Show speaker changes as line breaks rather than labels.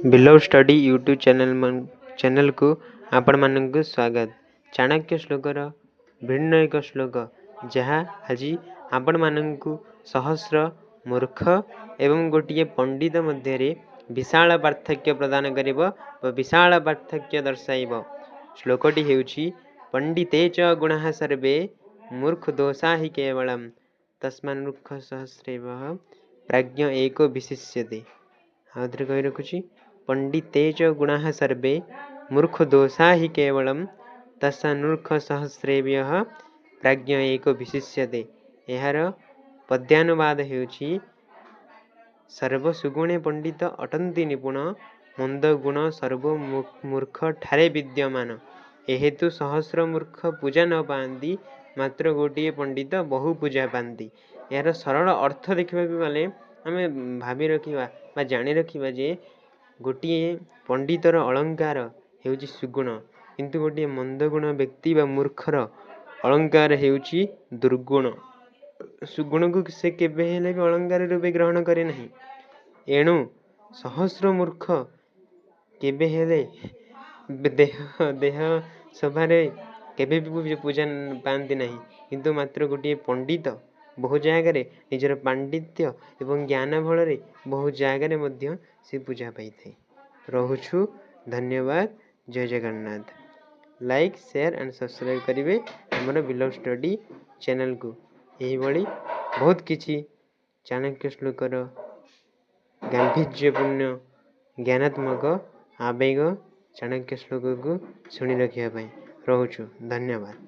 Below study YouTube channel को आपण मानक स्वागत। चाणक्य श्लोकर भिन्न एक श्लोक जहाँ आज आपण मानक सहस्र मूर्ख एवं गोटे पंडित मध्य विशाल पार्थक्य प्रदान करिब विशाल पार्थक्य दर्शाइब। श्लोकटी हेउछि पंडिते च गुणाः सर्वे मूर्ख दोषा हि केवलम् तस्मान् मूर्ख सहस्रेव प्राज्ञ एको विशिष्यते। आउथरे कहि रखुछि पंडिते च गुणाः सर्वे मूर्ख दोषा हि केवलम् तस्मान् मूर्ख सहस्रेभ्यः प्राज्ञ एको विशिष्यते। एहार पद्यानुवाद हेउछि सर्व सुगुणे पंडित अटंती निपुण मंद गुण सर्व मूर्ख ठारे विद्यमान। एहेतु सहस्र मूर्ख पूजा न पाती मात्र गोटे पंडित बहु पूजा पाती। यार सरल अर्थ देखा गले आम भावी रखा जानी रखा जे गोटे पंडितर अलंकार हेउछि सुगुण किंतु गोटे मंदगुण व्यक्ति बा मूर्खर अलंकार हेउछि दुर्गुण। सुगुण को से केबे हेले भी अलंकार रूपे ग्रहण करे नहीं। एणु सहस्र मूर्ख केबे हेले देह सभारे केबे भी पूजा पाती नहीं किंतु मात्र गोटे पंडित बहु जगार निजर पांडित्य एवं ज्ञान बल बहु जगार मध्य से पूजा पाई थे। रहुछु धन्यवाद। जय Jagannath. Like share and subscribe करेंगे हमर बिलो स्टडी चैनल को। यही भली बहुत किछि चाणक्य श्लोकर गांभीर्यपूर्ण ज्ञानात्मक आवेग चाणक्य श्लोक को शुणी रखा। रहुछु धन्यवाद।